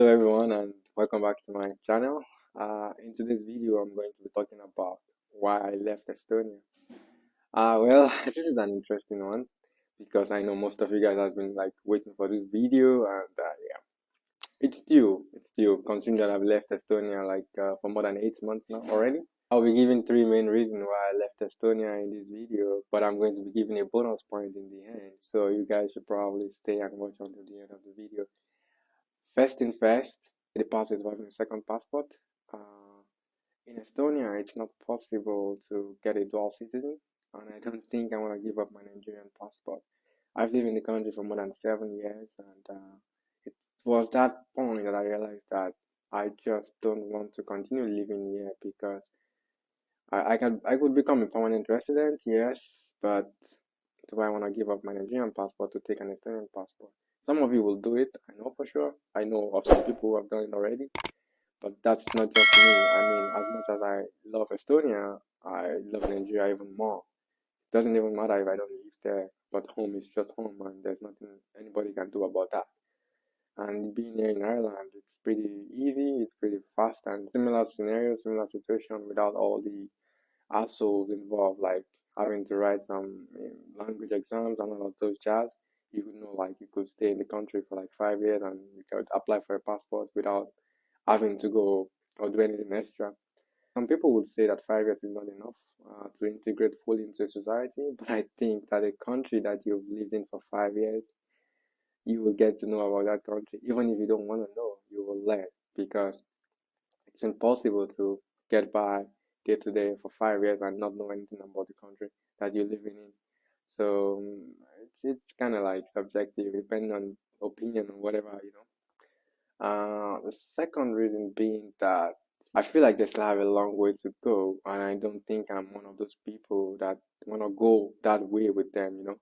Hello everyone and welcome back to my channel. In today's video I'm going to be talking about why I left Estonia. Well, this is an interesting one because I know most of you guys have been like waiting for this video and yeah, it's due considering that I've left Estonia like for more than 8 months now already. I'll be giving three main reasons why I left Estonia in this video, but I'm going to be giving a bonus point in the end, so you guys should probably stay and watch until the end of the video. First thing first, the part is having a second passport. Uh, in Estonia, it's not possible to get a dual citizen, and I don't think I want to give up my Nigerian passport. I've lived in the country for more than 7 years, and it was that point that I realized that I just don't want to continue living here because I could become a permanent resident, yes, but do I want to give up my Nigerian passport to take an Estonian passport? Some of you will do it, I know for sure. I know of some people who have done it already, but that's not just me. I mean, as much as I love Estonia, I love Nigeria even more. It doesn't even matter if I don't live there, but home is just home, and there's nothing anybody can do about that. And being here in Ireland, it's pretty easy, it's pretty fast, and similar scenario, similar situation without all the hassles involved, like having to write some language exams and all of those jazz. You could know, like, you could stay in the country for like 5 years and you could apply for a passport without having to go or do anything extra. Some people would say that 5 years is not enough to integrate fully into society, but I think that a country that you've lived in for 5 years, you will get to know about that country. Even if you don't want to know, you will learn because it's impossible to get by day to day for 5 years and not know anything about the country that you're living in. So it's kind of like subjective, depending on opinion or whatever, you know. The second reason being that I feel like they still have a long way to go, and I don't think I'm one of those people that want to go that way with them, you know.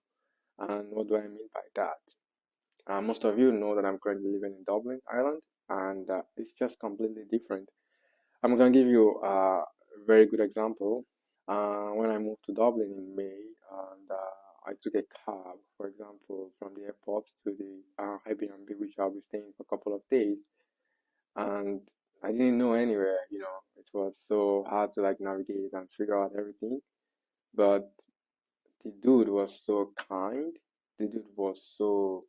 And what do I mean by that? Most of you know that I'm currently living in Dublin, Ireland, and it's just completely different. I'm gonna give you a very good example. When I moved to Dublin in May, and I took a cab, for example, from the airport to the Airbnb, which I'll be staying for a couple of days, and I didn't know anywhere. You know, it was so hard to like navigate and figure out everything. But the dude was so kind. The dude was so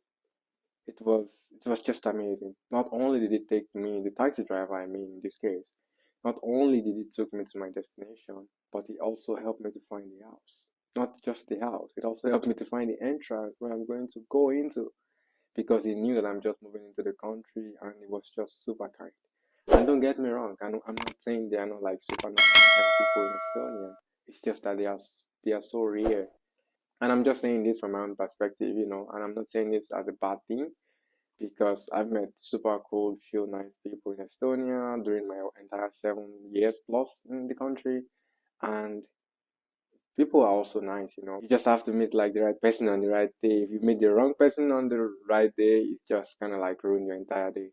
it was just amazing. Not only did it take me, the taxi driver, I mean, in this case, not only did he took me to my destination, but he also helped me to find the house. Not just the house, it also helped me to find the entrance where I'm going to go into because he knew that I'm just moving into the country and he was just super kind. And don't get me wrong, I'm not saying they are not like super nice people in Estonia. It's just that they are so rare. And I'm just saying this from my own perspective, you know, and I'm not saying this as a bad thing because I've met super cool, chill, nice people in Estonia during my entire 7 years plus in the country, and people are also nice. You know, you just have to meet like the right person on the right day. If you meet the wrong person on the right day, it's just kind of like ruin your entire day.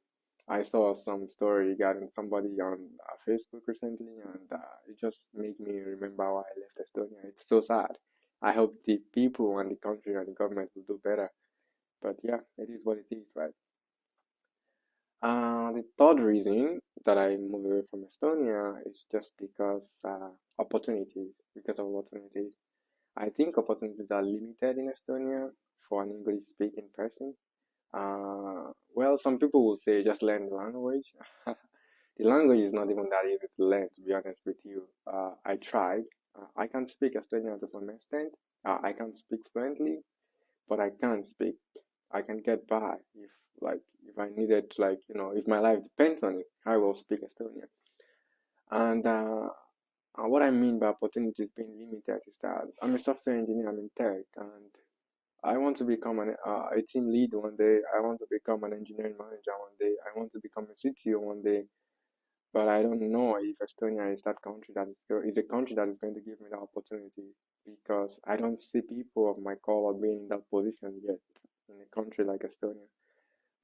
I saw some story regarding somebody on Facebook recently, and it just made me remember why I left Estonia. It's so sad. I hope the people and the country and the government will do better. But yeah, it is what it is, right? The third reason that I moved away from Estonia is just because because of opportunities. I think opportunities are limited in Estonia for an English speaking person. Well, some people will say just learn the language. The language is not even that easy to learn, to be honest with you. I tried. I can speak Estonian to some extent. I can speak fluently, but I can't speak. I can get by if I needed to if my life depends on it, I will speak Estonian. And what I mean by opportunities being limited is that I'm a software engineer, I'm in tech, and I want to become a team lead one day. I want to become an engineering manager one day. I want to become a CTO one day. But I don't know if Estonia is that country is a country that is going to give me that opportunity because I don't see people of my color being in that position yet in a country like Estonia.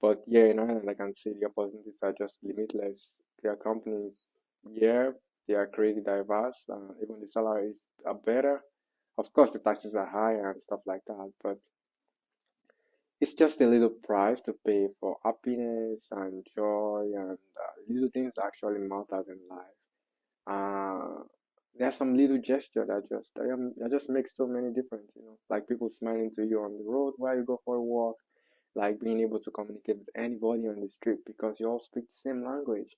But yeah, in Ireland, I can see the opportunities are just limitless. There are companies here, they are crazy diverse, even the salaries are better. Of course, the taxes are higher and stuff like that, but it's just a little price to pay for happiness and joy and little things actually matters in life. There's some little gesture that just makes so many difference, like people smiling to you on the road while you go for a walk, like being able to communicate with anybody on the street because you all speak the same language.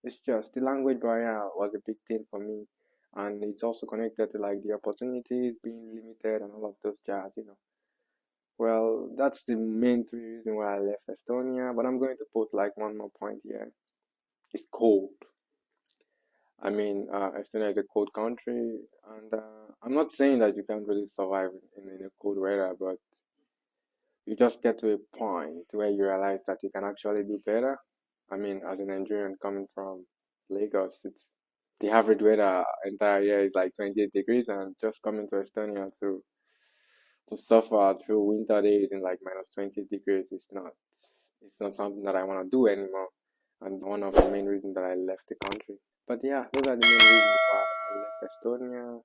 It's just the language barrier was a big thing for me, and it's also connected to like the opportunities being limited and all of those jazz. Well, that's the main three reasons why I left Estonia, but I'm going to put like one more point here. It's cold. I mean, Estonia is a cold country, and I'm not saying that you can't really survive in a cold weather, but you just get to a point where you realize that you can actually do better. I mean, as a Nigerian coming from Lagos, it's the average weather entire year is like 28 degrees, and just coming to Estonia to suffer through winter days in like minus 20 degrees is not something that I want to do anymore, and one of the main reasons that I left the country. But yeah, those are the main reasons why I left Estonia.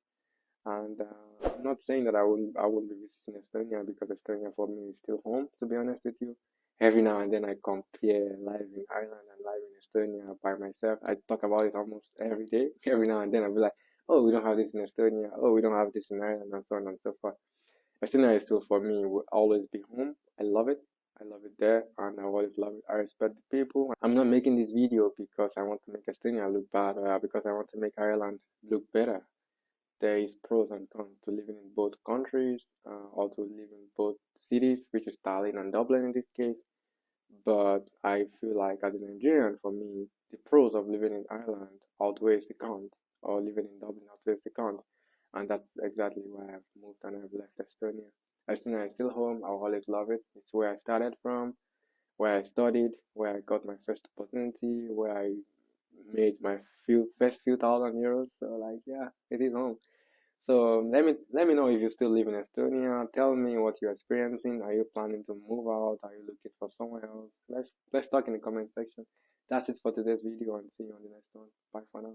And I'm not saying that I won't be visiting Estonia because Estonia for me is still home, to be honest with you. Every now and then I compare life in Ireland and life in Estonia by myself. I talk about it almost every day. Every now and then I'll be like, oh, we don't have this in Estonia. Oh, we don't have this in Ireland, and so on and so forth. Estonia is still for me will always be home. I love it. I love it there, and I always love it. I respect the people. I'm not making this video because I want to make Estonia look bad or because I want to make Ireland look better. There is pros and cons to living in both countries, or to live in both cities, which is Tallinn and Dublin in this case. But I feel like as a Nigerian, for me, the pros of living in Ireland outweighs the cons, or living in Dublin outweighs the cons. And that's exactly why I've moved and I've left Estonia. Estonia is still home. I'll always love it. It's where I started from, where I studied, where I got my first opportunity, where I made my first few thousand euros. So like, yeah, it is home. So let me know if you still live in Estonia. Tell me what you're experiencing. Are you planning to move out? Are you looking for somewhere else? Let's talk in the comment section. That's it for today's video, and see you on the next one. Bye for now.